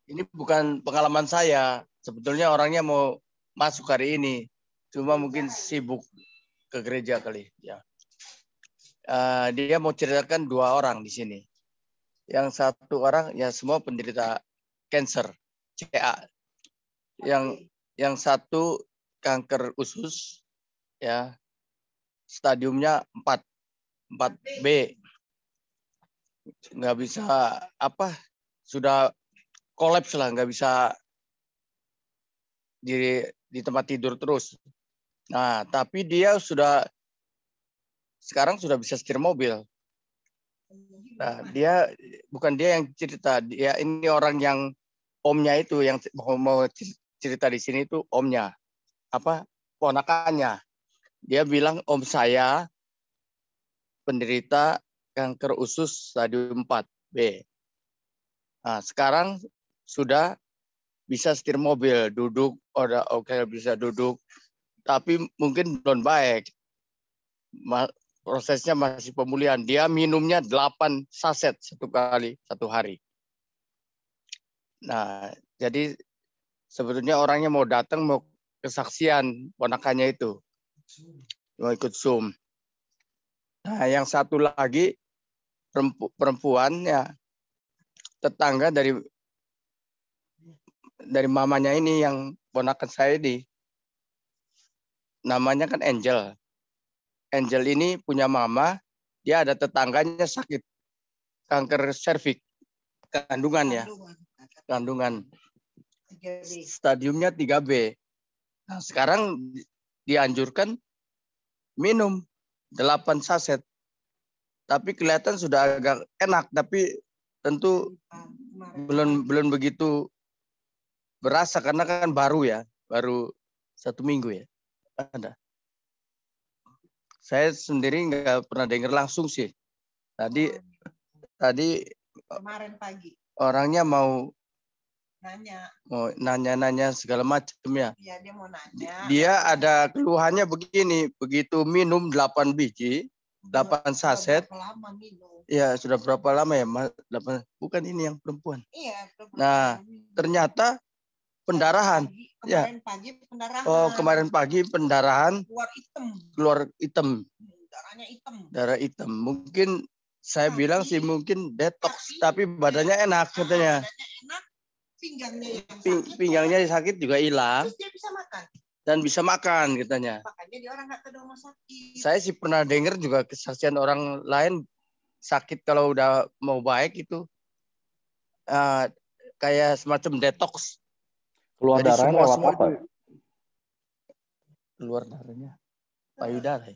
Ini bukan pengalaman saya. Sebetulnya orangnya mau masuk hari ini, cuma mungkin sibuk ke gereja kali. Ya. Dia mau ceritakan 2 orang di sini. Yang 1 orang ya semua penderita cancer, CA. Yang 1 kanker usus, ya stadiumnya 4B, nggak bisa sudah kolaps lah, nggak bisa di tempat tidur terus. Nah, tapi dia sekarang sudah bisa setir mobil. Nah, bukan dia yang cerita, dia ini orang yang omnya itu yang mau cerita di sini itu omnya, ponakannya. Dia bilang om saya penderita kanker usus stadium 4B. Nah, sekarang sudah bisa setir mobil, duduk, bisa duduk, tapi mungkin belum baik. Prosesnya masih pemulihan. Dia minumnya 8 saset 1 hari. Nah, jadi sebetulnya orangnya mau datang, mau kesaksian ponakannya itu. Mau ikut Zoom. Nah, yang 1 lagi perempuan ya, tetangga dari mamanya ini yang ponakan saya ini. Namanya kan Angel. Angel ini punya mama, dia ada tetangganya sakit kanker serviks, kandungan. Stadiumnya 3B. Nah, sekarang dianjurkan minum 8 saset. Tapi kelihatan sudah agak enak, tapi tentu belum begitu berasa karena kan baru 1 minggu ya. Ada. Saya sendiri nggak pernah dengar langsung sih. Tadi kemarin pagi orangnya mau nanya segala macam ya. Iya, dia mau nanya. Dia ada keluhannya begini, begitu minum 8 biji, 8 saset. Berapa lama minum? Ya, sudah berapa lama ya? Bukan ini yang perempuan. Iya, Nah, ternyata pendarahan. Kemarin pagi pendarahan. Oh, kemarin pagi pendarahan. Keluar hitam. Darahnya hitam. Darah hitam. Mungkin saya bilang sih mungkin detox, tapi badannya enak katanya. Badannya enak, pinggangnya sakit juga hilang. Terus dia bisa makan. Dan bisa makan katanya. Makanya dia orang nggak ke rumah sakit. Saya sih pernah dengar juga kesaksian orang lain sakit kalau udah mau baik itu kayak semacam detox. Keluar darahnya lewat apa? Keluar darahnya payudara.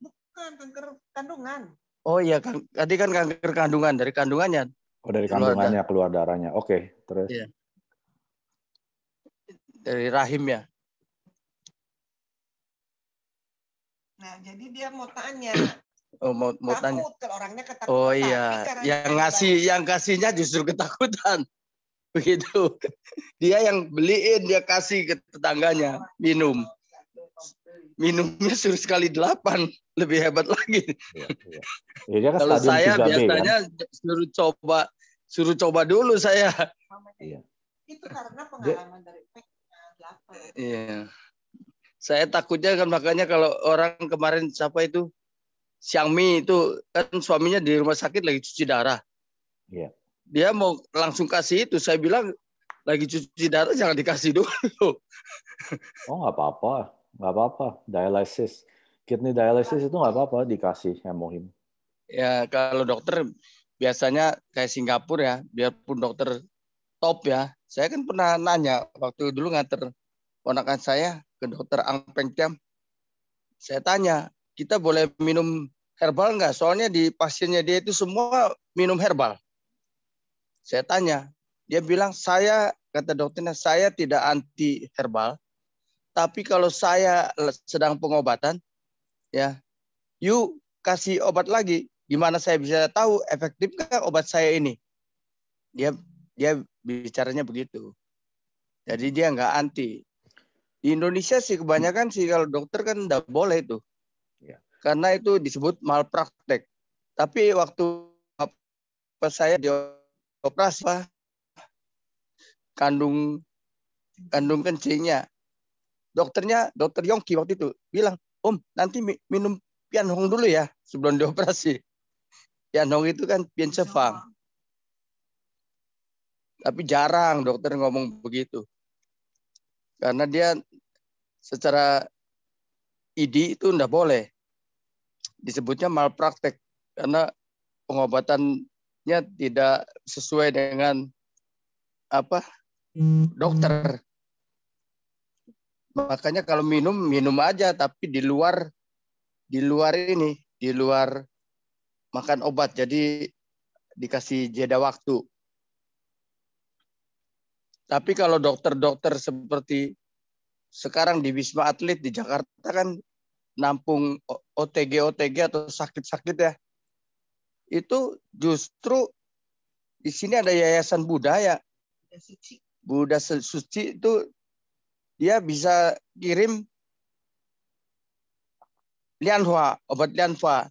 Bukan, kanker kandungan. Oh iya, tadi kan kanker kandungan, dari kandungannya. Oh, dari kandungannya keluar darahnya. Oke, terus. Iya. Dari rahim ya. Nah, jadi dia mau tanya. Oh, mau tanya. Kalau orangnya ketakutan. Oh iya, yang kasihnya justru ketakutan. Begitu. Dia yang beliin, dia kasih ke tetangganya minum. Minumnya suruh sekali 8, lebih hebat lagi. Ya, kan kalau saya 3B, biasanya kan? suruh coba dulu saya. Iya. Itu karena pengalaman dari 8. Iya. Saya takutnya kan makanya kalau orang kemarin siapa itu Xiangmi itu kan suaminya di rumah sakit lagi cuci darah. Iya. Dia mau langsung kasih itu, saya bilang lagi cuci darah jangan dikasih dulu. Oh nggak apa-apa, dialisis, kidney dialysis itu nggak apa-apa dikasih hemohim. Ya kalau dokter biasanya kayak Singapura ya, biarpun dokter top ya. Saya kan pernah nanya waktu dulu nganter ponakan saya ke dokter Ang Peng Tiam. Saya tanya, kita boleh minum herbal nggak? Soalnya di pasiennya dia itu semua minum herbal. Saya tanya, dia bilang kata dokternya, saya tidak anti herbal, tapi kalau saya sedang pengobatan, ya, you kasih obat lagi, gimana saya bisa tahu efektifkah obat saya ini? Dia bicaranya begitu. Jadi dia nggak anti. Di Indonesia sih kebanyakan sih kalau dokter kan nggak boleh itu, karena itu disebut malpraktek. Tapi waktu pas saya dioperasi, kandung kencingnya. Dokter Yongki waktu itu bilang, Om, nanti minum Pianhong dulu ya sebelum dioperasi. Pianhong itu kan Pian Cefang. Tapi jarang dokter ngomong begitu. Karena dia secara ID itu enggak boleh. Disebutnya malpraktek. Karena pengobatannya tidak sesuai dengan dokter. Makanya kalau minum aja, tapi di luar makan obat. Jadi dikasih jeda waktu. Tapi kalau dokter-dokter seperti sekarang di Wisma Atlet di Jakarta kan nampung OTG atau sakit-sakit ya. Itu justru di sini ada Yayasan Budaya. Buddha Suci itu dia bisa kirim lianhua, obat lianhua.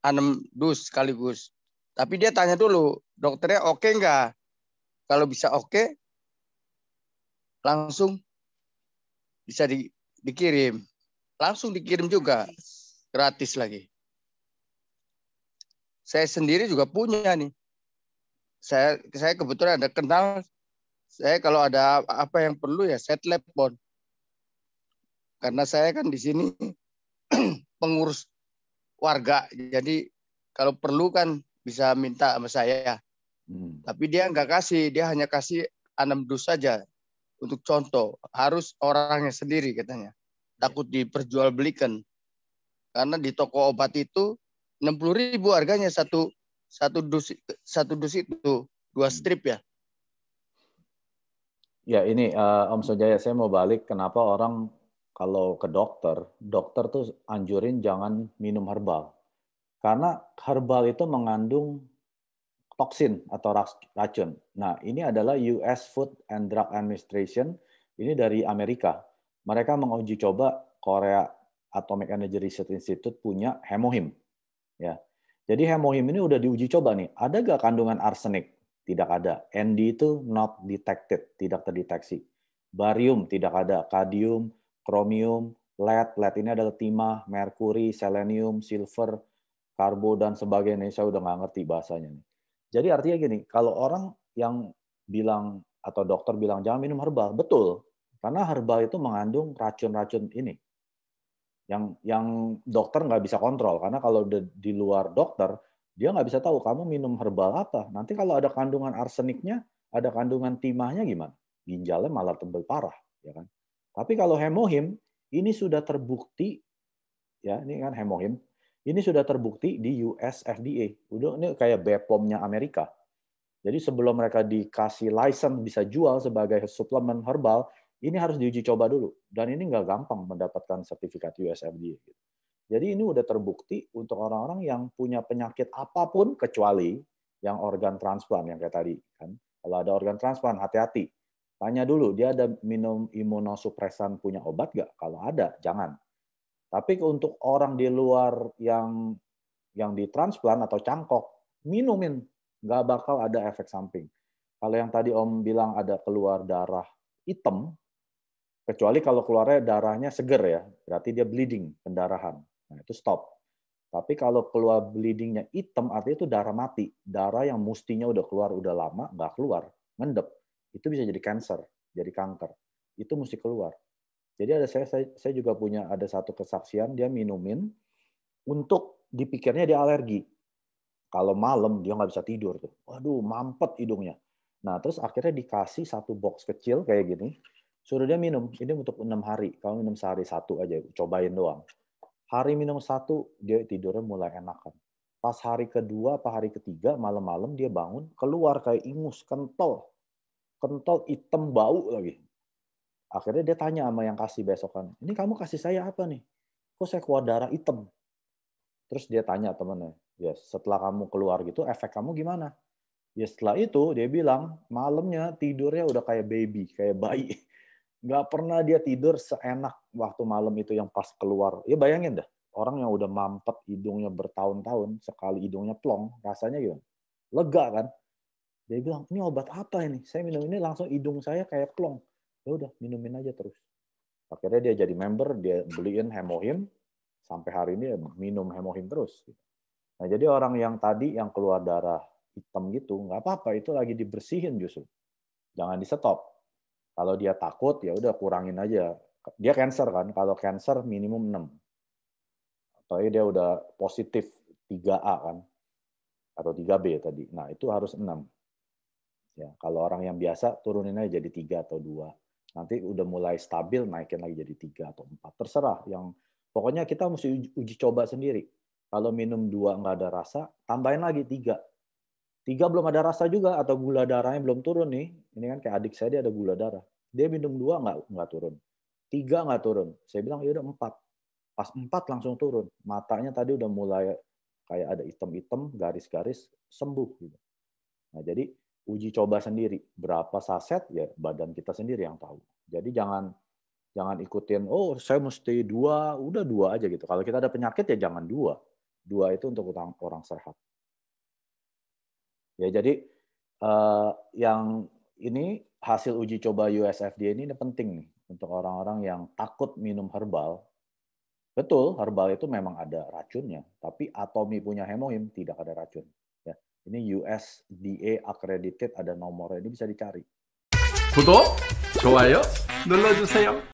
6 dus sekaligus. Tapi dia tanya dulu, dokternya oke enggak? Kalau bisa oke, langsung bisa dikirim. Langsung dikirim juga. Gratis lagi. Saya sendiri juga punya nih. Saya kebetulan ada kenal. Saya kalau ada apa yang perlu ya saya telepon. Karena saya kan di sini pengurus warga. Jadi kalau perlu kan bisa minta sama saya. Tapi dia nggak kasih. Dia hanya kasih 6 dus saja. Untuk contoh. Harus orangnya sendiri katanya. Takut diperjualbelikan. Karena di toko obat itu 60.000 harganya satu dus itu 2 strip ya. Ya ini Om Sojaya, saya mau balik kenapa orang kalau ke dokter tuh anjurin jangan minum herbal. Karena herbal itu mengandung toksin atau racun. Nah, ini adalah US Food and Drug Administration, ini dari Amerika. Mereka menguji coba Korea Atomic Energy Research Institute punya hemohim. Ya. Jadi hemohim ini udah diuji coba nih. Ada nggak kandungan arsenik? Tidak ada. ND itu not detected, tidak terdeteksi. Barium tidak ada. Kadium, kromium, lead ini adalah timah, merkuri, selenium, silver, karbo, dan sebagainya. Saya udah nggak ngerti bahasanya nih. Jadi artinya gini, kalau orang yang bilang atau dokter bilang jangan minum herbal, betul. Karena herbal itu mengandung racun-racun ini. Yang dokter nggak bisa kontrol. Karena kalau di luar dokter, dia nggak bisa tahu kamu minum herbal apa. Nanti kalau ada kandungan arseniknya, ada kandungan timahnya gimana? Ginjalnya malah tebal parah, ya kan? Tapi kalau hemohim, ini sudah terbukti, ya ini kan hemohim, ini sudah terbukti di US FDA. Udah ini kayak BPOM-nya Amerika. Jadi sebelum mereka dikasih license bisa jual sebagai suplemen herbal, ini harus diuji coba dulu. Dan ini nggak gampang mendapatkan sertifikat US FDA. Jadi ini udah terbukti untuk orang-orang yang punya penyakit apapun kecuali yang organ transplant yang kayak tadi kan. Kalau ada organ transplant hati-hati. Tanya dulu dia ada minum imunosupresan punya obat nggak? Kalau ada jangan. Tapi untuk orang di luar yang ditransplant atau cangkok minumin, nggak bakal ada efek samping. Kalau yang tadi Om bilang ada keluar darah hitam, kecuali kalau keluarnya darahnya seger ya, berarti dia bleeding, pendarahan. Nah, itu stop. Tapi kalau keluar bleedingnya hitam, artinya itu darah mati. Darah yang mestinya udah keluar udah lama, nggak keluar, ngendep. Itu bisa jadi cancer, jadi kanker. Itu mesti keluar. Jadi ada saya juga punya ada satu kesaksian, dia minumin, untuk dipikirnya dia alergi. Kalau malam dia nggak bisa tidur tuh. Waduh, mampet hidungnya. Nah, terus akhirnya dikasih satu box kecil kayak gini, suruh dia minum. Ini untuk 6 hari. Kamu minum sehari 1 aja, cobain doang. Hari minum 1, dia tidurnya mulai enakan. Pas hari kedua, apa hari ketiga, malam-malam dia bangun, keluar kayak ingus, kental. Kental, hitam, bau lagi. Akhirnya dia tanya sama yang kasih besokan, ini kamu kasih saya apa nih? Kok saya keluar darah hitam? Terus dia tanya temennya, ya setelah kamu keluar gitu, efek kamu gimana? Ya setelah itu dia bilang, malamnya tidurnya udah kayak baby, kayak bayi. Nggak pernah dia tidur seenak waktu malam itu yang pas keluar. Ya bayangin dah, orang yang udah mampet hidungnya bertahun-tahun, sekali hidungnya plong, rasanya gimana? Lega kan? Dia bilang, ini obat apa ini? Saya minum ini langsung hidung saya kayak plong. Ya udah, minumin aja terus. Akhirnya dia jadi member, dia beliin Hemohim, sampai hari ini minum Hemohim terus. Nah, jadi orang yang tadi yang keluar darah hitam gitu, nggak apa-apa, itu lagi dibersihin justru. Jangan di stop. Kalau dia takut, ya udah kurangin aja. Dia cancer kan, kalau cancer minimum 6. Apalagi dia udah positif 3A kan, atau 3B tadi. Nah, itu harus 6. Ya, kalau orang yang biasa turunin aja jadi 3 atau 2. Nanti udah mulai stabil naikin lagi jadi 3 atau 4. Terserah. Pokoknya kita mesti uji coba sendiri. Kalau minum 2 nggak ada rasa, tambahin lagi 3. 3 belum ada rasa juga atau gula darahnya belum turun nih. Ini kan kayak adik saya dia ada gula darah. Dia minum 2 nggak turun. 3 nggak turun. Saya bilang ya udah 4. Pas 4 langsung turun. Matanya tadi udah mulai kayak ada hitam-hitam, garis-garis, sembuh gitu. Nah, jadi uji coba sendiri berapa saset ya badan kita sendiri yang tahu. Jadi jangan ikutin saya mesti 2, udah 2 aja gitu. Kalau kita ada penyakit ya jangan 2. 2 itu untuk orang sehat. Ya jadi yang ini hasil uji coba US FDA ini penting nih untuk orang-orang yang takut minum herbal. Betul, herbal itu memang ada racunnya, tapi Atomy punya Hemohim tidak ada racun. Ini USDA accredited, ada nomornya, ini bisa dicari. 구독, 좋아요 눌러주세요.